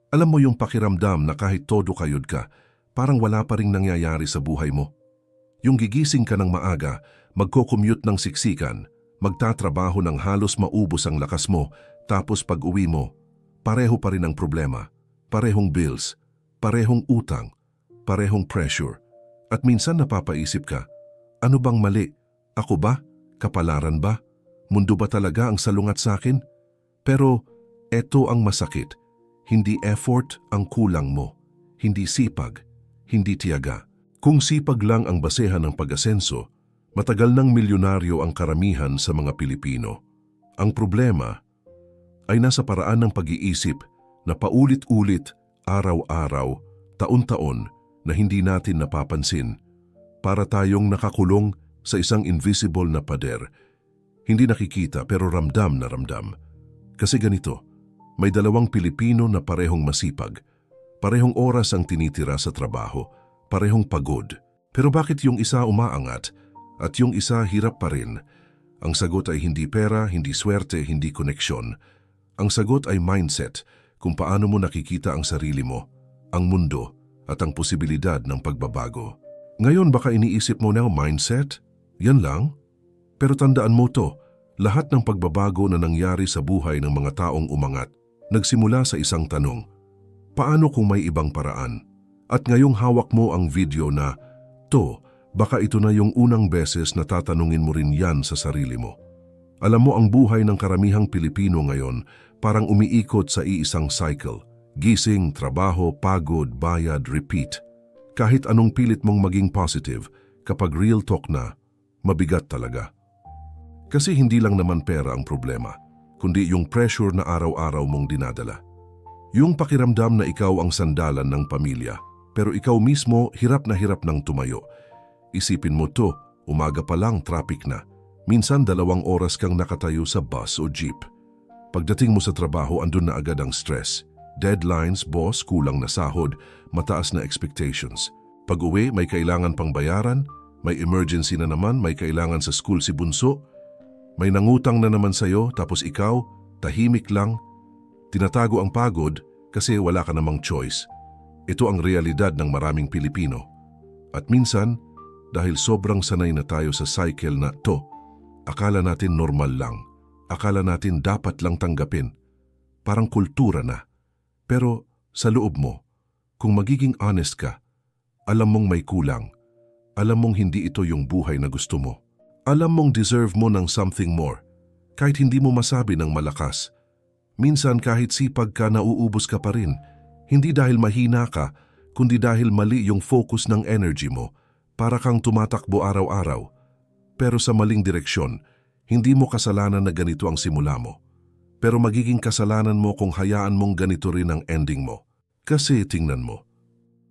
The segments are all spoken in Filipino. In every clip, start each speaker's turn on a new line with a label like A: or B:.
A: Alam mo yung pakiramdam na kahit todo kayod ka, parang wala pa ring nangyayari sa buhay mo. Yung gigising ka ng maaga, magko-commute ng siksikan, magtatrabaho ng halos maubos ang lakas mo, tapos pag uwi mo, pareho pa rin ang problema, parehong bills, parehong utang, parehong pressure. At minsan napapaisip ka, ano bang mali? Ako ba? Kapalaran ba? Mundo ba talaga ang salungat sa akin? Pero eto ang masakit, hindi effort ang kulang mo, hindi sipag, hindi tiyaga. Kung sipag lang ang basehan ng pag-asenso, matagal ng milyonaryo ang karamihan sa mga Pilipino. Ang problema ay nasa paraan ng pag-iisip na paulit-ulit, araw-araw, taon-taon na hindi natin napapansin. Para tayong nakakulong sa isang invisible na pader. Hindi nakikita pero ramdam na ramdam. Kasi ganito, may dalawang Pilipino na parehong masipag, parehong oras ang tinitira sa trabaho, parehong pagod. Pero bakit yung isa umaangat at yung isa hirap pa rin? Ang sagot ay hindi pera, hindi swerte, hindi koneksyon. Ang sagot ay mindset, kung paano mo nakikita ang sarili mo, ang mundo, at ang posibilidad ng pagbabago. Ngayon baka iniisip mo na mindset? Yan lang? Pero tandaan mo to, lahat ng pagbabago na nangyari sa buhay ng mga taong umangat, nagsimula sa isang tanong, paano kung may ibang paraan? At ngayong hawak mo ang video na, baka ito na yung unang beses na tatanungin mo rin yan sa sarili mo. Alam mo ang buhay ng karamihang Pilipino ngayon parang umiikot sa iisang cycle. Gising, trabaho, pagod, bayad, repeat. Kahit anong pilit mong maging positive, kapag real talk na, mabigat talaga. Kasi hindi lang naman pera ang problema, kundi yung pressure na araw-araw mong dinadala. Yung pakiramdam na ikaw ang sandalan ng pamilya, pero ikaw mismo hirap nang tumayo. Isipin mo to, umaga pa lang traffic na. Minsan 2 oras kang nakatayo sa bus o jeep. Pagdating mo sa trabaho, andun na agad ang stress. Deadlines, boss, kulang na sahod, mataas na expectations. Pag-uwi, may kailangan pang bayaran, may emergency na naman, may kailangan sa school si bunso, may nangutang na naman sa'yo, tapos ikaw, tahimik lang, tinatago ang pagod kasi wala ka namang choice. Ito ang realidad ng maraming Pilipino. At minsan, dahil sobrang sanay na tayo sa cycle na to, akala natin normal lang, akala natin dapat lang tanggapin, parang kultura na. Pero sa loob mo, kung magiging honest ka, alam mong may kulang. Alam mong hindi ito yung buhay na gusto mo. Alam mong deserve mo ng something more. Kahit hindi mo masabi ng malakas. Minsan kahit sipag ka, nauubos ka pa rin. Hindi dahil mahina ka, kundi dahil mali yung focus ng energy mo. Para kang tumatakbo araw-araw. Pero sa maling direksyon, hindi mo kasalanan na ganito ang simula mo. Pero magiging kasalanan mo kung hayaan mong ganito rin ang ending mo. Kasi tingnan mo,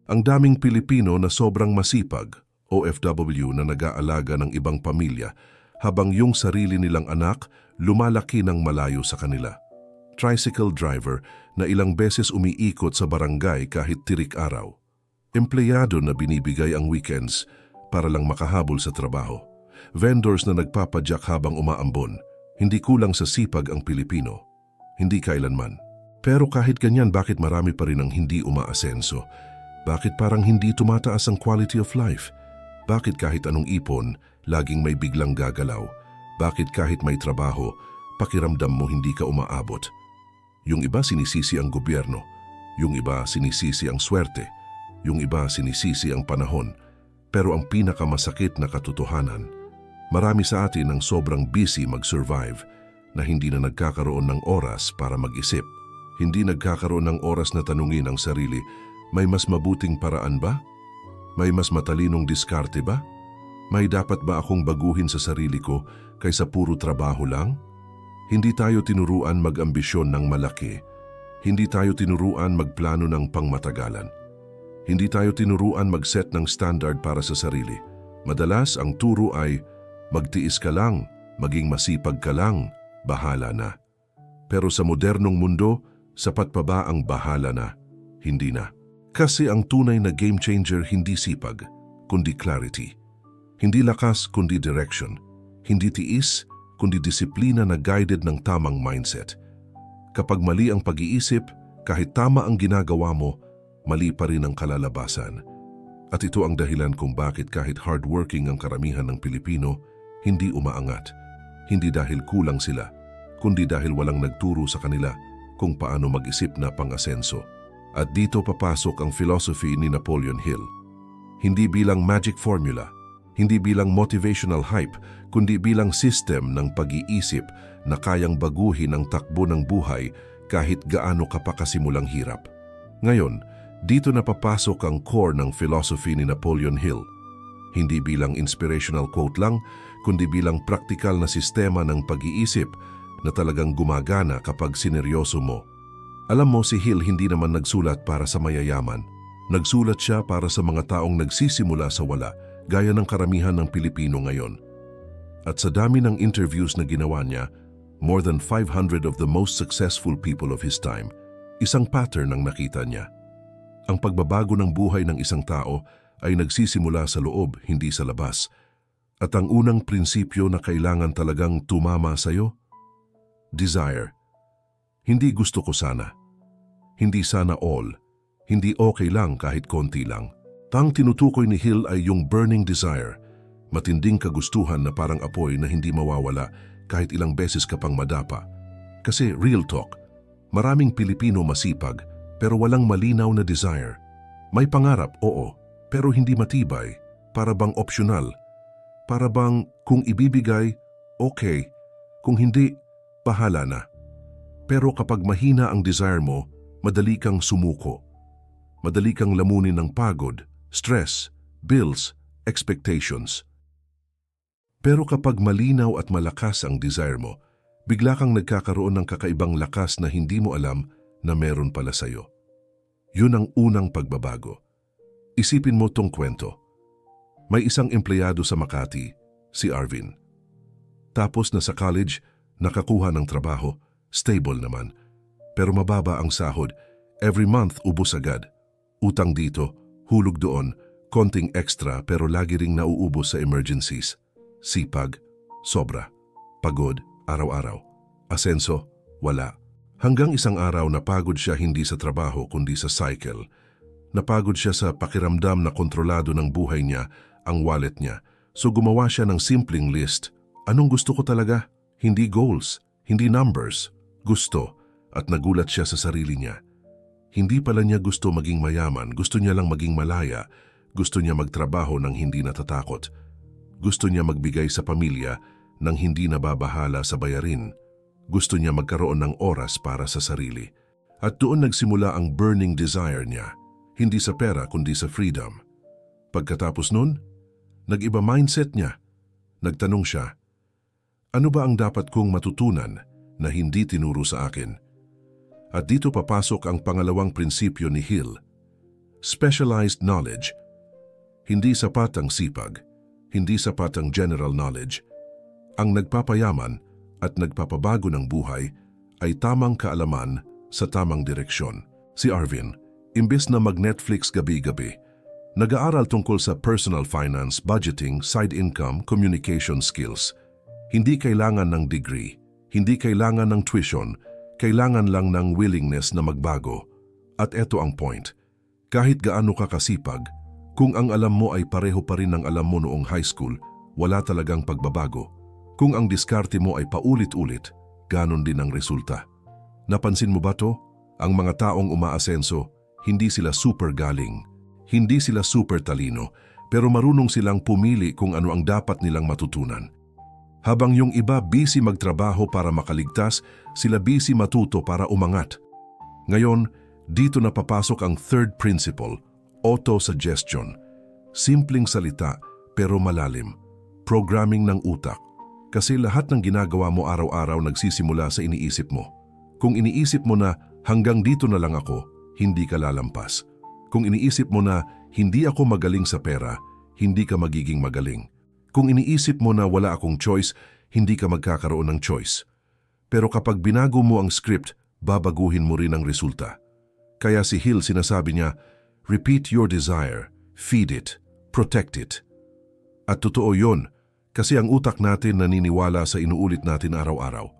A: ang daming Pilipino na sobrang masipag, OFW na nag-aalaga ng ibang pamilya, habang yung sarili nilang anak lumalaki ng malayo sa kanila. Tricycle driver na ilang beses umiikot sa barangay kahit tirik araw. Empleyado na binibigay ang weekends para lang makahabol sa trabaho. Vendors na nagpapadyak habang umaambon. Hindi kulang sa sipag ang Pilipino. Hindi kailanman. Pero kahit ganyan, bakit marami pa rin ang hindi umaasenso? Bakit parang hindi tumataas ang quality of life? Bakit kahit anong ipon, laging may biglang gagalaw? Bakit kahit may trabaho, pakiramdam mo hindi ka umaabot? Yung iba sinisisi ang gobyerno. Yung iba sinisisi ang swerte. Yung iba sinisisi ang panahon. Pero ang pinakamasakit na katotohanan, marami sa atin ang sobrang busy mag-survive na hindi na nagkakaroon ng oras para mag-isip. Hindi nagkakaroon ng oras na tanungin ang sarili, may mas mabuting paraan ba? May mas matalinong diskarte ba? May dapat ba akong baguhin sa sarili ko kaysa puro trabaho lang? Hindi tayo tinuruan mag-ambisyon ng malaki. Hindi tayo tinuruan magplano ng pangmatagalan. Hindi tayo tinuruan mag-set ng standard para sa sarili. Madalas ang turo ay, magtiis ka lang, maging masipag ka lang, bahala na. Pero sa modernong mundo, sapat pa ba ang bahala na? Hindi na. Kasi ang tunay na game changer hindi sipag, kundi clarity. Hindi lakas, kundi direction. Hindi tiis, kundi disiplina na guided ng tamang mindset. Kapag mali ang pag-iisip, Kahit tama ang ginagawa mo, mali pa rin ang kalalabasan. At ito ang dahilan kung bakit kahit hardworking ang karamihan ng Pilipino, hindi umaangat. Hindi dahil kulang sila, kundi dahil walang nagturo sa kanila kung paano mag-isip na pang-asenso. At dito papasok ang philosophy ni Napoleon Hill. Hindi bilang magic formula, hindi bilang motivational hype, kundi bilang system ng pag-iisip na kayang baguhin ang takbo ng buhay kahit gaano ka pa kasimulang hirap. Ngayon, dito na papasok ang core ng philosophy ni Napoleon Hill. Hindi bilang inspirational quote lang, kundi bilang praktikal na sistema ng pag-iisip na talagang gumagana kapag sineryoso mo. Alam mo, si Hill hindi naman nagsulat para sa mayayaman. Nagsulat siya para sa mga taong nagsisimula sa wala, gaya ng karamihan ng Pilipino ngayon. At sa dami ng interviews na ginawa niya, more than 500 of the most successful people of his time, isang pattern ang nakita niya. Ang pagbabago ng buhay ng isang tao ay nagsisimula sa loob, hindi sa labas. At ang unang prinsipyo na kailangan talagang tumama sa'yo? Desire. Hindi gusto ko sana. Hindi sana all. Hindi okay lang kahit konti lang. Ang tinutukoy ni Hill ay yung burning desire, matinding kagustuhan na parang apoy na hindi mawawala kahit ilang beses ka pang madapa. Kasi real talk, maraming Pilipino masipag pero walang malinaw na desire. May pangarap, oo, pero hindi matibay, para bang optional. Para bang kung ibibigay, okay, kung hindi, bahala na. Pero kapag mahina ang desire mo, madali kang sumuko. Madali kang lamunin ng pagod, stress, bills, expectations. Pero kapag malinaw at malakas ang desire mo, bigla kang nagkakaroon ng kakaibang lakas na hindi mo alam na meron pala sa'yo. Yun ang unang pagbabago. Isipin mo tong kwento. May isang empleyado sa Makati, si Arvin. Tapos na sa college, nakakuha ng trabaho, stable naman. Pero mababa ang sahod, every month ubos agad. Utang dito, hulog doon, konting extra pero lagi ring nauubos sa emergencies. Sipag, sobra. Pagod, araw-araw. Asenso, wala. Hanggang isang araw napagod siya hindi sa trabaho kundi sa cycle. Napagod siya sa pakiramdam na kontrolado ng buhay niya, ang wallet niya. So gumawa siya ng simpleng list. Anong gusto ko talaga? Hindi goals, hindi numbers. Gusto. At nagulat siya sa sarili niya. Hindi pala niya gusto maging mayaman, gusto niya lang maging malaya. Gusto niya magtrabaho nang hindi natatakot. Gusto niya magbigay sa pamilya nang hindi nababahala sa bayarin. Gusto niya magkaroon ng oras para sa sarili. At doon nagsimula ang burning desire niya, hindi sa pera kundi sa freedom. Pagkatapos nun, nag-iba mindset niya. Nagtanong siya, ano ba ang dapat kong matutunan na hindi tinuro sa akin? At dito papasok ang pangalawang prinsipyo ni Hill. Specialized knowledge. Hindi sapat ang sipag. Hindi sapat ang general knowledge. Ang nagpapayaman at nagpapabago ng buhay ay tamang kaalaman sa tamang direksyon. Si Arvin, imbes na mag-Netflix gabi-gabi, nag-aaral tungkol sa personal finance, budgeting, side income, communication skills. Hindi kailangan ng degree, hindi kailangan ng tuition, kailangan lang ng willingness na magbago. At eto ang point, kahit gaano ka kasipag, kung ang alam mo ay pareho pa rin ng alam mo noong high school, wala talagang pagbabago. Kung ang diskarte mo ay paulit-ulit, ganon din ang resulta. Napansin mo ba to? Ang mga taong umaasenso, hindi sila super galing, hindi sila super talino, pero marunong silang pumili kung ano ang dapat nilang matutunan. Habang yung iba busy magtrabaho para makaligtas, sila busy matuto para umangat. Ngayon, dito na papasok ang third principle, auto-suggestion. Simpleng salita pero malalim. Programming ng utak. Kasi lahat ng ginagawa mo araw-araw nagsisimula sa iniisip mo. Kung iniisip mo na hanggang dito na lang ako, hindi ka lalampas. Kung iniisip mo na hindi ako magaling sa pera, hindi ka magiging magaling. Kung iniisip mo na wala akong choice, hindi ka magkakaroon ng choice. Pero kapag binago mo ang script, babaguhin mo rin ang resulta. Kaya si Hill sinasabi niya, repeat your desire, feed it, protect it. At totoo yon, kasi ang utak natin naniniwala sa inuulit natin araw-araw.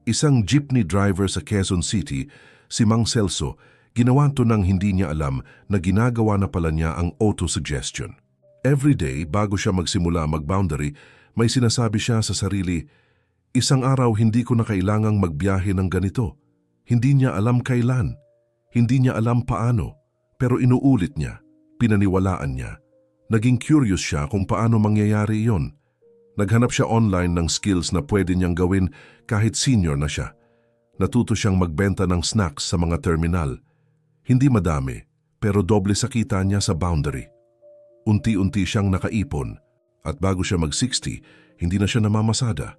A: Isang jeepney driver sa Quezon City si Mang Celso, ginawa to nang hindi niya alam na ginagawa na pala niya ang auto-suggestion. Every day, bago siya magsimula mag-boundary, may sinasabi siya sa sarili, "Isang araw hindi ko na kailangang magbiyahe ng ganito." Hindi niya alam kailan, hindi niya alam paano, pero inuulit niya, pinaniwalaan niya. Naging curious siya kung paano mangyayari iyon. Naghanap siya online ng skills na pwede niyang gawin kahit senior na siya. Natuto siyang magbenta ng snacks sa mga terminal. Hindi madami, pero doble sa kita niya sa boundary. Unti-unti siyang nakaipon, at bago siya mag-60, hindi na siya namamasada.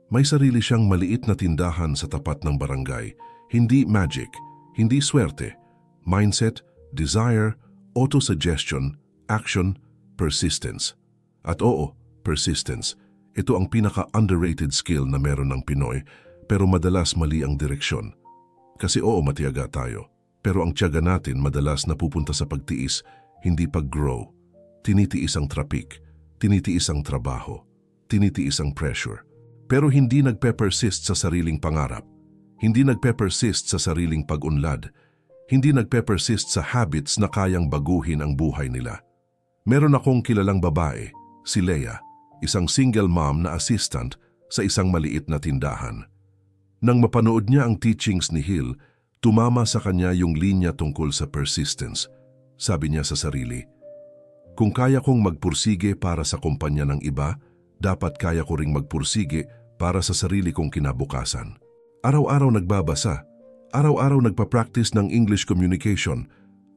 A: May sarili siyang maliit na tindahan sa tapat ng barangay. Hindi magic, hindi swerte. Mindset, desire, auto-suggestion, action, persistence. At oo, persistence. Ito ang pinaka-underrated skill na meron ng Pinoy, pero madalas mali ang direksyon. Kasi oo, matiyaga tayo. Pero ang tiyaga natin madalas napupunta sa pagtiis, hindi pag-grow. Tinitiis ang trapik, tinitiis ang trabaho, tinitiis ang pressure. Pero hindi nagpe-persist sa sariling pangarap. Hindi nagpe-persist sa sariling pag-unlad. Hindi nagpe-persist sa habits na kayang baguhin ang buhay nila. Meron akong kilalang babae, si Leia, isang single mom na assistant sa isang maliit na tindahan. Nang mapanood niya ang teachings ni Hill, tumama sa kanya yung linya tungkol sa persistence. Sabi niya sa sarili, "Kung kaya kong magpursige para sa kumpanya ng iba, dapat kaya ko ring magpursige para sa sarili kong kinabukasan." Araw-araw nagbabasa, araw-araw nagpa-practice ng English communication,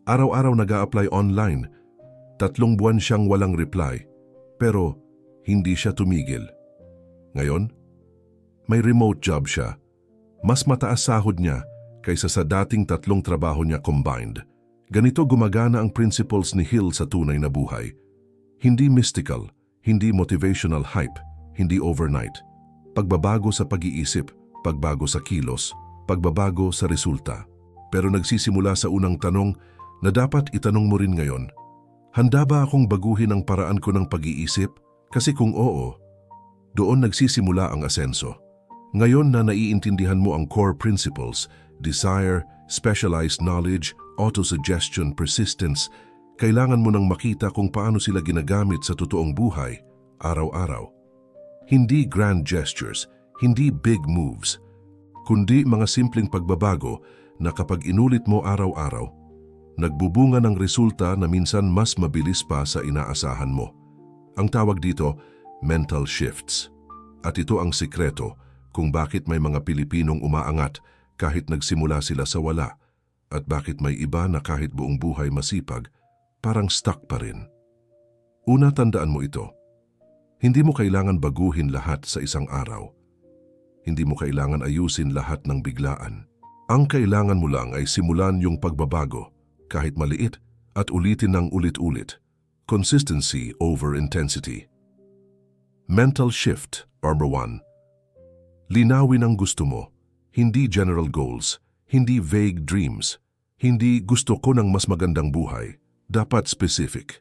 A: araw-araw nag-a-apply online. 3 buwan siyang walang reply, pero hindi siya tumigil. Ngayon, may remote job siya. Mas mataas sahod niya kaysa sa dating 3 trabaho niya combined. Ganito gumagana ang principles ni Hill sa tunay na buhay. Hindi mystical, hindi motivational hype, hindi overnight. Pagbabago sa pag-iisip, pagbago sa kilos, pagbabago sa resulta. Pero nagsisimula sa unang tanong na dapat itanong mo rin ngayon. Handa ba akong baguhin ang paraan ko ng pag-iisip? Kasi kung oo, doon nagsisimula ang asenso. Ngayon na naiintindihan mo ang core principles, desire, specialized knowledge, auto-suggestion, persistence, kailangan mo nang makita kung paano sila ginagamit sa totoong buhay, araw-araw. Hindi grand gestures, hindi big moves, kundi mga simpleng pagbabago na kapag inulit mo araw-araw, nagbubunga ng resulta na minsan mas mabilis pa sa inaasahan mo. Ang tawag dito, mental shifts. At ito ang sikreto kung bakit may mga Pilipinong umaangat kahit nagsimula sila sa wala, at bakit may iba na kahit buong buhay masipag, parang stuck pa rin. Una, tandaan mo ito. Hindi mo kailangan baguhin lahat sa isang araw. Hindi mo kailangan ayusin lahat ng biglaan. Ang kailangan mo lang ay simulan yung pagbabago, kahit maliit, at ulitin ng ulit-ulit. Consistency over intensity. Mental shift, number 1. Linawin ang gusto mo, hindi general goals, hindi vague dreams, hindi gusto ko ng mas magandang buhay. Dapat specific.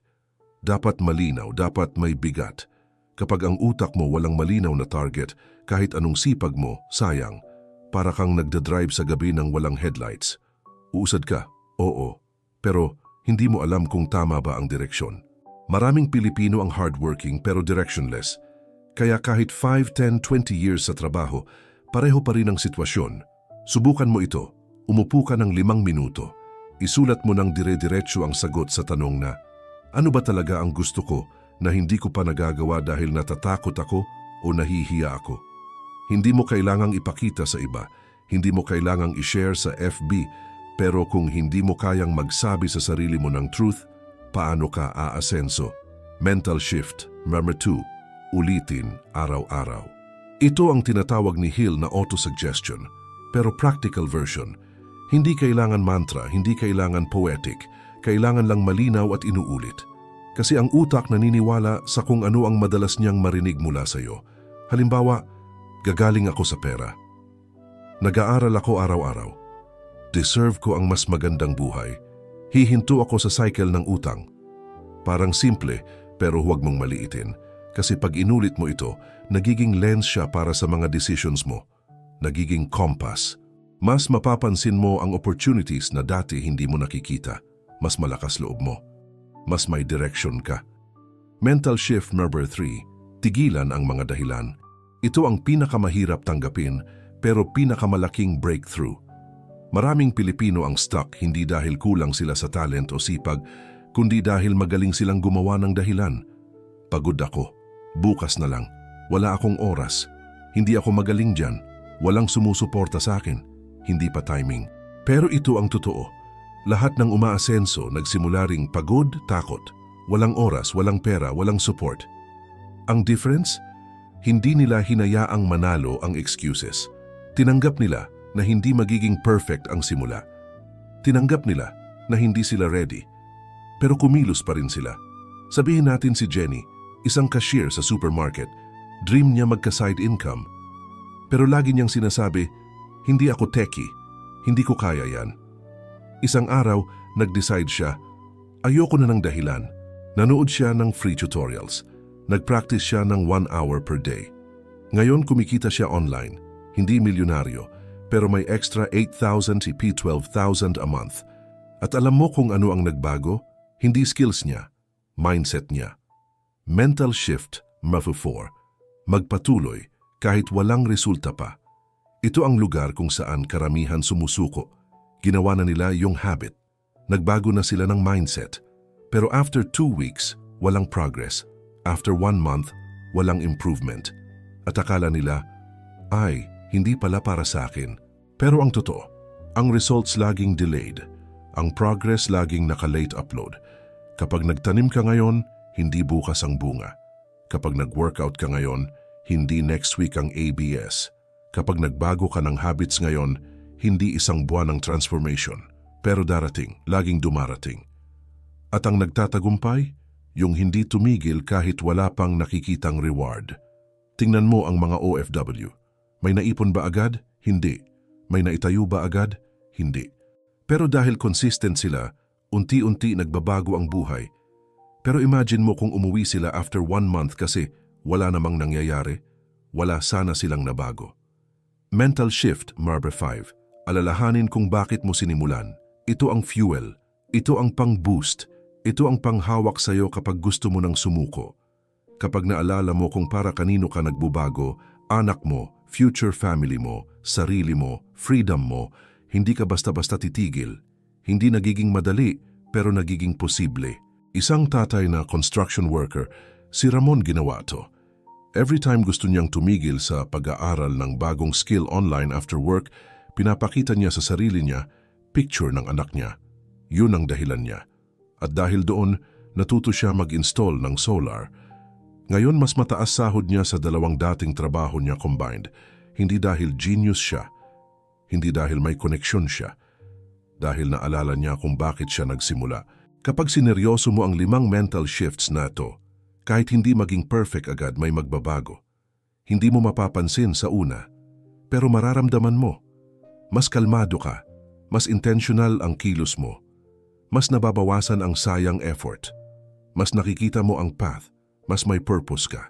A: Dapat malinaw, dapat may bigat. Kapag ang utak mo walang malinaw na target, kahit anong sipag mo, sayang, para kang nagdadrive sa gabi ng walang headlights. Uusad ka, oo, pero hindi mo alam kung tama ba ang direksyon. Maraming Pilipino ang hardworking pero directionless. Kaya kahit 5, 10, 20 years sa trabaho, pareho pa rin ang sitwasyon. Subukan mo ito, umupo ka ng 5 minuto. Isulat mo ng dire-diretso ang sagot sa tanong na, ano ba talaga ang gusto ko na hindi ko pa nagagawa dahil natatakot ako o nahihiya ako? Hindi mo kailangang ipakita sa iba, hindi mo kailangang i-share sa FB, pero kung hindi mo kayang magsabi sa sarili mo ng truth, paano ka aasenso? Mental shift, number 2. Ulitin araw-araw. Ito ang tinatawag ni Hill na auto-suggestion, pero practical version. Hindi kailangan mantra, hindi kailangan poetic, kailangan lang malinaw at inuulit. Kasi ang utak naniniwala sa kung ano ang madalas niyang marinig mula sa iyo. Halimbawa, gagaling ako sa pera. Nag-aaral ako araw-araw. Deserve ko ang mas magandang buhay. Hihinto ako sa cycle ng utang. Parang simple, pero huwag mong maliitin. Kasi pag inulit mo ito, nagiging lens siya para sa mga decisions mo. Nagiging compass. Mas mapapansin mo ang opportunities na dati hindi mo nakikita. Mas malakas loob mo. Mas may direction ka. Mental shift number 3, tigilan ang mga dahilan. Ito ang pinakamahirap tanggapin pero pinakamalaking breakthrough. Maraming Pilipino ang stuck hindi dahil kulang sila sa talent o sipag, kundi dahil magaling silang gumawa ng dahilan. Pagod ako. Bukas na lang. Wala akong oras. Hindi ako magaling dyan. Walang sumusuporta sa akin. Hindi pa timing. Pero ito ang totoo. Lahat ng umaasenso nagsimula ring pagod, takot. Walang oras, walang pera, walang support. Ang difference? Hindi nila hinayaang manalo ang excuses. Tinanggap nila na hindi magiging perfect ang simula. Tinanggap nila na hindi sila ready. Pero kumilos pa rin sila. Sabihin natin si Jenny, isang cashier sa supermarket. Dream niya magka-side income. Pero lagi niyang sinasabi, hindi ako techie, hindi ko kaya yan. Isang araw, nag-decide siya, ayoko na ng dahilan. Nanood siya ng free tutorials. Nag-practice siya ng 1 hour per day. Ngayon kumikita siya online. Hindi milyonaryo, pero may extra 8,000 to 12,000 a month. At alam mo kung ano ang nagbago? Hindi skills niya, mindset niya. Mental shift, number 4. Magpatuloy kahit walang resulta pa. Ito ang lugar kung saan karamihan sumusuko. Ginawa na nila yung habit. Nagbago na sila ng mindset. Pero after 2 weeks, walang progress. After 1 month, walang improvement. At akala nila, ay, hindi pala para sa akin. Pero ang totoo, ang results laging delayed. Ang progress laging naka-late upload. Kapag nagtanim ka ngayon, hindi bukas ang bunga. Kapag nag-workout ka ngayon, hindi next week ang ABS. Kapag nagbago ka ng habits ngayon, hindi isang buwan ng transformation. Pero darating, laging dumarating. At ang nagtatagumpay, yung hindi tumigil kahit wala pang nakikitang reward. Tingnan mo ang mga OFW. May naipon ba agad? Hindi. May naitayo ba agad? Hindi. Pero dahil consistent sila, unti-unti nagbabago ang buhay. Pero imagine mo kung umuwi sila after 1 month kasi wala namang nangyayari, wala sana silang nabago. Mental shift, number 5. Alalahanin kung bakit mo sinimulan. Ito ang fuel. Ito ang pang-boost. Ito ang panghawak sa'yo kapag gusto mo nang sumuko. Kapag naalala mo kung para kanino ka nagbubago, anak mo, future family mo, sarili mo, freedom mo, hindi ka basta-basta titigil. Hindi nagiging madali, pero nagiging posible. Isang tatay na construction worker, si Ramon ginawa to. Every time gusto niyang tumigil sa pag-aaral ng bagong skill online after work, pinapakita niya sa sarili niya, picture ng anak niya. Yun ang dahilan niya. At dahil doon, natuto siya mag-install ng solar. Ngayon mas mataas sahod niya sa 2 dating trabaho niya combined. Hindi dahil genius siya, hindi dahil may koneksyon siya, dahil naalala niya kung bakit siya nagsimula. Kapag sineryoso mo ang 5 mental shifts na ito, kahit hindi maging perfect agad may magbabago. Hindi mo mapapansin sa una, pero mararamdaman mo. Mas kalmado ka, mas intentional ang kilos mo, mas nababawasan ang sayang effort, mas nakikita mo ang path, mas may purpose ka.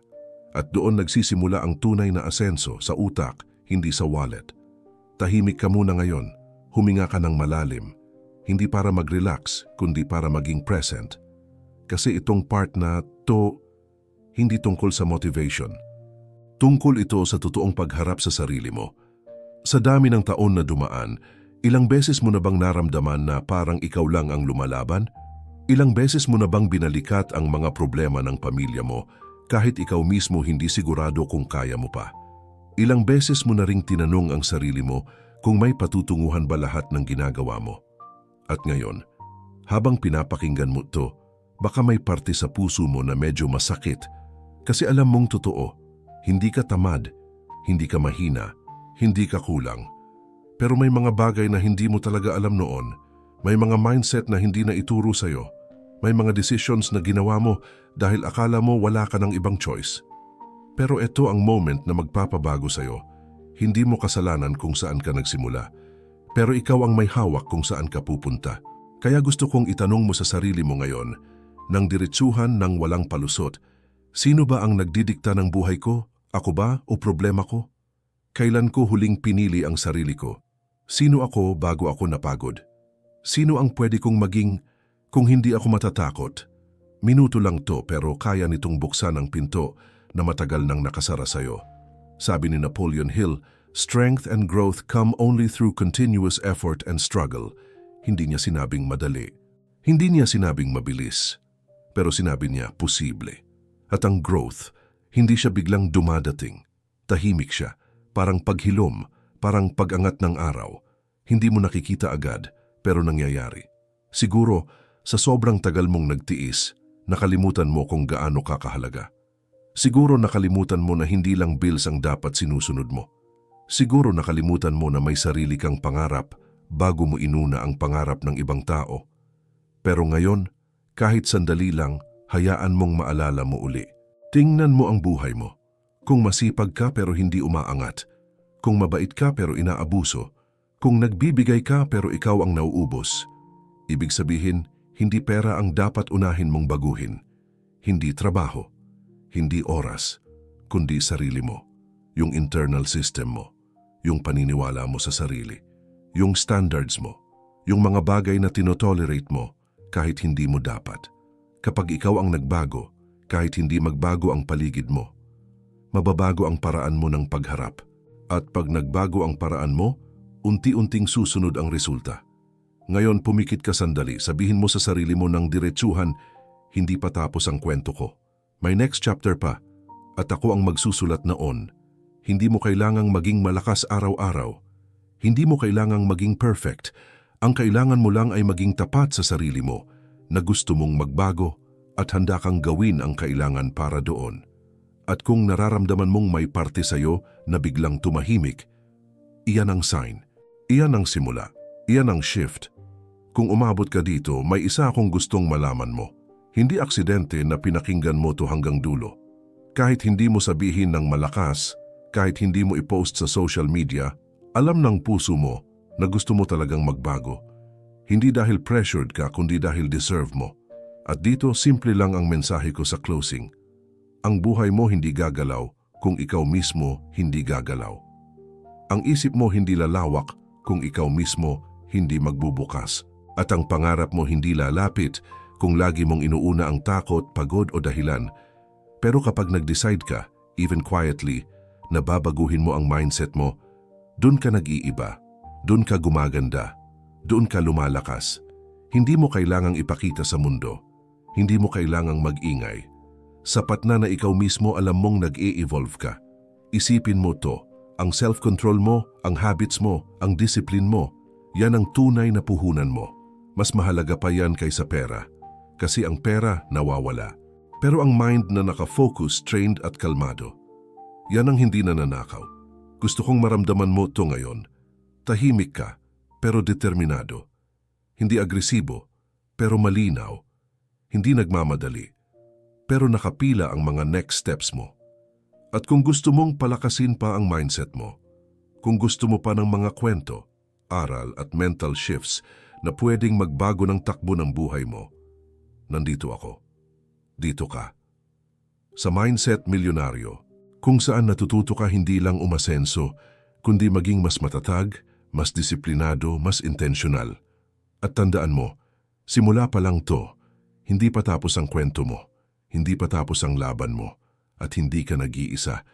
A: At doon nagsisimula ang tunay na asenso sa utak, hindi sa wallet. Tahimik ka muna ngayon, huminga ka ng malalim, hindi para mag-relax, kundi para maging present. Kasi itong part na to, hindi tungkol sa motivation. Tungkol ito sa totoong pagharap sa sarili mo. Sa dami ng taon na dumaan, ilang beses mo na bang naramdaman na parang ikaw lang ang lumalaban? Ilang beses mo na bang binalikat ang mga problema ng pamilya mo kahit ikaw mismo hindi sigurado kung kaya mo pa? Ilang beses mo na ring tinanong ang sarili mo kung may patutunguhan ba lahat ng ginagawa mo? At ngayon, habang pinapakinggan mo ito, baka may parte sa puso mo na medyo masakit kasi alam mong totoo, hindi ka tamad, hindi ka mahina, hindi ka kulang. Pero may mga bagay na hindi mo talaga alam noon. May mga mindset na hindi na ituro sa'yo. May mga decisions na ginawa mo dahil akala mo wala ka ng ibang choice. Pero ito ang moment na magpapabago sa'yo. Hindi mo kasalanan kung saan ka nagsimula. Pero ikaw ang may hawak kung saan ka pupunta. Kaya gusto kong itanong mo sa sarili mo ngayon, nang diretsuhan ng walang palusot, sino ba ang nagdidikta ng buhay ko? Ako ba o problema ko? Kailan ko huling pinili ang sarili ko? Sino ako bago ako napagod? Sino ang pwede kong maging kung hindi ako matatakot? Minuto lang to pero kaya nitong buksan ang pinto na matagal nang nakasara sa'yo. Sabi ni Napoleon Hill, strength and growth come only through continuous effort and struggle. Hindi niya sinabing madali. Hindi niya sinabing mabilis. Pero sinabi niya posible. At ang growth, hindi siya biglang dumadating. Tahimik siya, parang paghilom, parang pag-angat ng araw. Hindi mo nakikita agad, pero nangyayari. Siguro, sa sobrang tagal mong nagtiis, nakalimutan mo kung gaano kakahalaga. Siguro nakalimutan mo na hindi lang bills ang dapat sinusunod mo. Siguro nakalimutan mo na may sarili kang pangarap bago mo inuna ang pangarap ng ibang tao. Pero ngayon, kahit sandali lang, hayaan mong maalala mo uli. Tingnan mo ang buhay mo. Kung masipag ka pero hindi umaangat. Kung mabait ka pero inaabuso. Kung nagbibigay ka pero ikaw ang nauubos. Ibig sabihin, hindi pera ang dapat unahin mong baguhin. Hindi trabaho. Hindi oras, kundi sarili mo, yung internal system mo, yung paniniwala mo sa sarili, yung standards mo, yung mga bagay na tinotolerate mo kahit hindi mo dapat. Kapag ikaw ang nagbago, kahit hindi magbago ang paligid mo, mababago ang paraan mo ng pagharap. At pag nagbago ang paraan mo, unti-unting susunod ang resulta. Ngayon pumikit ka sandali, sabihin mo sa sarili mo ng diretsuhan, hindi pa tapos ang kwento ko. May next chapter pa, at ako ang magsusulat noon. Hindi mo kailangang maging malakas araw-araw. Hindi mo kailangang maging perfect. Ang kailangan mo lang ay maging tapat sa sarili mo, na gusto mong magbago at handa kang gawin ang kailangan para doon. At kung nararamdaman mong may parte sa'yo na biglang tumahimik, iyan ang sign, iyan ang simula, iyan ang shift. Kung umabot ka dito, may isa akong gustong malaman mo. Hindi aksidente na pinakinggan mo to hanggang dulo. Kahit hindi mo sabihin ng malakas, kahit hindi mo i-post sa social media, alam ng puso mo na gusto mo talagang magbago. Hindi dahil pressured ka, kundi dahil deserve mo. At dito, simple lang ang mensahe ko sa closing. Ang buhay mo hindi gagalaw kung ikaw mismo hindi gagalaw. Ang isip mo hindi lalawak kung ikaw mismo hindi magbubukas. At ang pangarap mo hindi lalapit kung lagi mong inuuna ang takot, pagod o dahilan. Pero kapag nag-decide ka, even quietly, na babaguhin mo ang mindset mo, dun ka nag-iiba, dun ka gumaganda, doon ka lumalakas. Hindi mo kailangang ipakita sa mundo, hindi mo kailangang mag-ingay. Sapat na ikaw mismo alam mong nag-e-evolve ka. Isipin mo to, ang self-control mo, ang habits mo, ang discipline mo, yan ang tunay na puhunan mo. Mas mahalaga pa yan kaysa pera. Kasi ang pera nawawala. Pero ang mind na nakafocus, trained at kalmado, yan ang hindi nananakaw. Gusto kong maramdaman mo to ngayon. Tahimik ka, pero determinado. Hindi agresibo, pero malinaw. Hindi nagmamadali, pero nakapila ang mga next steps mo. At kung gusto mong palakasin pa ang mindset mo, kung gusto mo pa ng mga kwento, aral at mental shifts na pwedeng magbago ng takbo ng buhay mo, nandito ako. Dito ka. Sa Mindset Milyonaryo, kung saan natututo ka hindi lang umasenso, kundi maging mas matatag, mas disiplinado, mas intentional. At tandaan mo, simula pa lang to, hindi pa tapos ang kwento mo, hindi pa tapos ang laban mo, at hindi ka nag-iisa.